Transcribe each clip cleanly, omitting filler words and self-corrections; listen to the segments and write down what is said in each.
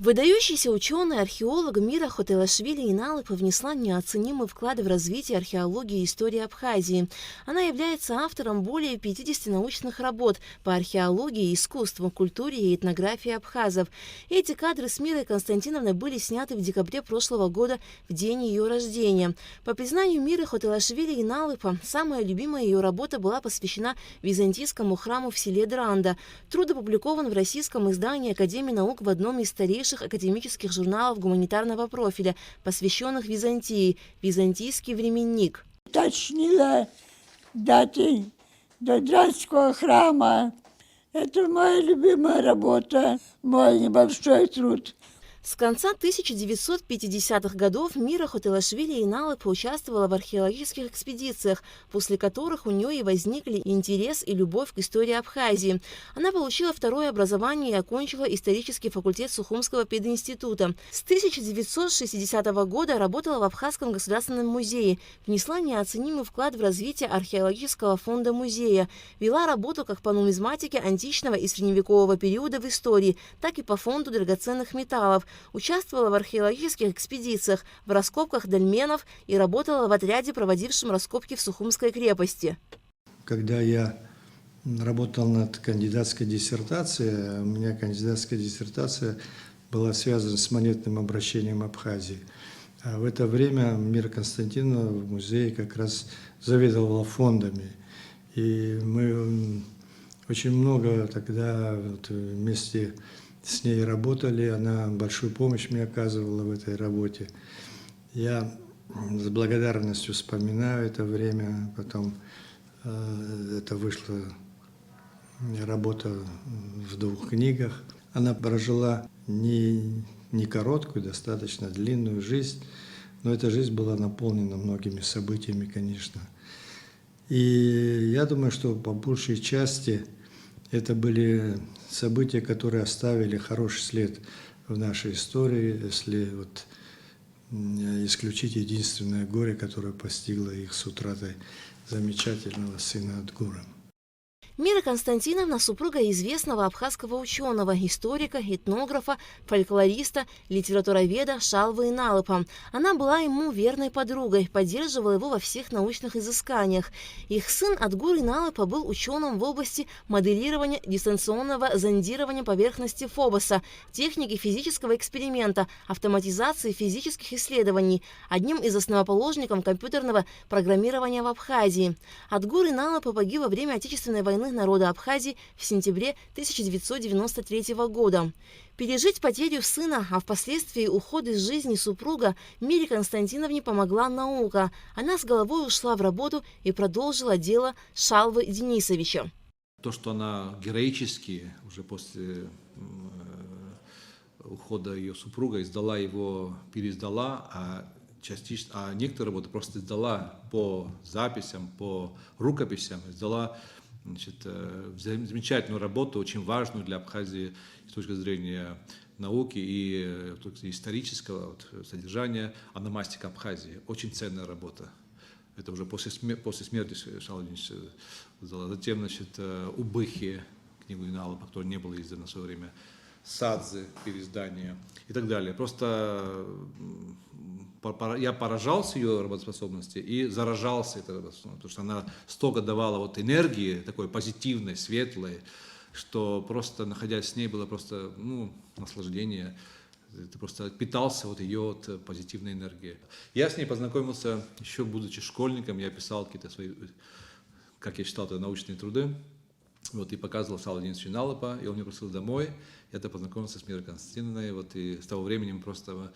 Выдающийся ученый, археолог Мира Хотелашвили Иналыпа внесла неоценимый вклад в развитие археологии и истории Абхазии. Она является автором более 50 научных работ по археологии, искусству, культуре и этнографии абхазов. Эти кадры с Мирой Константиновной были сняты в декабре прошлого года, в день ее рождения. По признанию Миры Хотелашвили Иналыпа, самая любимая ее работа была посвящена византийскому храму в селе Дранда. Труд опубликован в российском издании Академии наук в одном из старейших академических журналов гуманитарного профиля, посвященных Византии, «Византийский временник». Уточнила даты до Дранского храма. Это моя любимая работа, мой небольшой труд. С конца 1950-х годов Мира Хотелашвили Иналыпа участвовала в археологических экспедициях, после которых у нее и возникли интерес и любовь к истории Абхазии. Она получила второе образование и окончила исторический факультет Сухумского пединститута. С 1960 года работала в Абхазском государственном музее, внесла неоценимый вклад в развитие археологического фонда музея, вела работу как по нумизматике античного и средневекового периода в истории, так и по фонду драгоценных металлов. Участвовала в археологических экспедициях, в раскопках дольменов и работала в отряде, проводившем раскопки в Сухумской крепости. Когда я работал над кандидатской диссертацией, у меня кандидатская диссертация была связана с монетным обращением Абхазии. А в это время Мира Константиновна в музее как раз заведовала фондами. И мы очень много тогда вместе с ней работали, она большую помощь мне оказывала в этой работе. Я с благодарностью вспоминаю это время, потом это вышла работа в 2 книгах. Она прожила не короткую, достаточно длинную жизнь, но эта жизнь была наполнена многими событиями, конечно. И я думаю, что по большей части это были события, которые оставили хороший след в нашей истории, если исключить единственное горе, которое постигло их с утратой замечательного сына Адгура. Мира Константиновна – супруга известного абхазского ученого, историка, этнографа, фольклориста, литературоведа Шалвы Иналыпа. Она была ему верной подругой, поддерживала его во всех научных изысканиях. Их сын Адгур Иналыпа был ученым в области моделирования дистанционного зондирования поверхности Фобоса, техники физического эксперимента, автоматизации физических исследований, одним из основоположников компьютерного программирования в Абхазии. Адгур Иналыпа погиб во время Отечественной войны народа Абхазии в сентябре 1993 года. Пережить потерю сына, а впоследствии уход из жизни супруга Мире Константиновне помогла наука. Она с головой ушла в работу и продолжила дело Шалвы Денисовича. То, что она героически уже после ухода ее супруга издала его, переиздала, а некоторые работы просто издала по записям, по рукописям, издала замечательную работу, очень важную для Абхазии с точки зрения науки и исторического содержания «Ономастика Абхазии». Очень ценная работа. Это уже после смерти Шалвы Денисовича. Затем, «Убыхи», книгу Иналыпа, которая не была издана в свое время, «Садзы», переиздание и так далее. Просто я поражался ее работоспособности и заражался этой работоспособностью, потому что она столько давала энергии, такой позитивной, светлой, что просто, находясь с ней, было просто наслаждение. Ты просто питался ее позитивной энергией. Я с ней познакомился еще будучи школьником, я писал какие-то свои, как я считал, научные труды, и показывал Шалве Денисовичу Иналыпа, и он меня просил домой. Я познакомился с Мирой Константиновной, и с того времени мы просто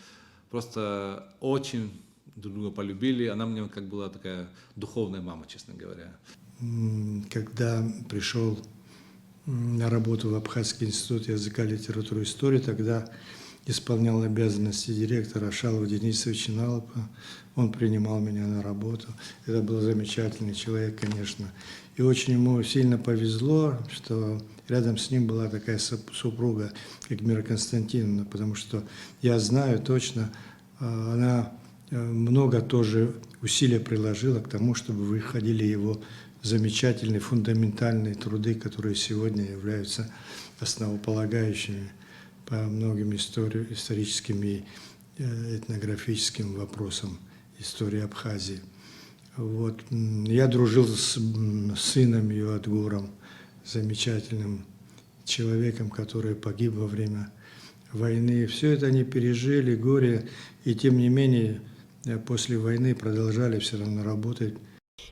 очень друг друга полюбили. Она мне как была такая духовная мама, честно говоря. Когда пришел на работу в Абхазский институт языка, литературы и истории, тогда исполнял обязанности директора Шалва Денисович Иналыпа. Он принимал меня на работу. Это был замечательный человек, конечно. И очень ему сильно повезло, что рядом с ним была такая супруга, как Мира Константиновна, потому что я знаю точно, она много тоже усилия приложила к тому, чтобы выходили его замечательные фундаментальные труды, которые сегодня являются основополагающими по многим историческим и этнографическим вопросам истории Абхазии. Вот. Я дружил с сыном ее Отгуром, замечательным человеком, который погиб во время войны. Все это они пережили, горе, и тем не менее после войны продолжали все равно работать.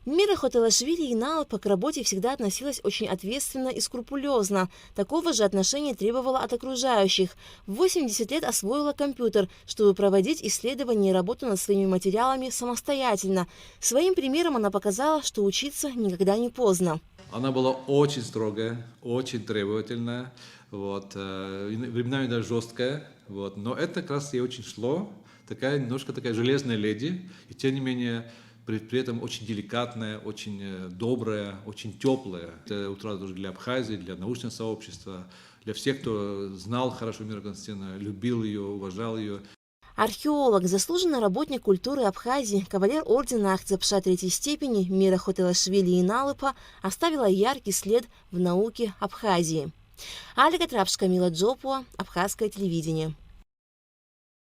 Мира Хотелашвили и Налапа к работе всегда относилась очень ответственно и скрупулезно. Такого же отношения требовала от окружающих. В 80 лет освоила компьютер, чтобы проводить исследования и работу над своими материалами самостоятельно. Своим примером она показала, что учиться никогда не поздно. Она была очень строгая, очень требовательная, вот, временами даже жесткая, вот, но это как раз ей очень шло, немножко такая железная леди, и тем не менее при этом очень деликатная, очень добрая, очень теплая. Это утрата тоже для Абхазии, для научного сообщества, для всех, кто знал хорошо Миру Константиновну, любил ее, уважал ее. Археолог, заслуженный работник культуры Абхазии, кавалер ордена Ахтзапша третьей степени Мира Хотелашвили и Налапа оставила яркий след в науке Абхазии. Алика Трапш, Камила Джопуа, Абхазское телевидение.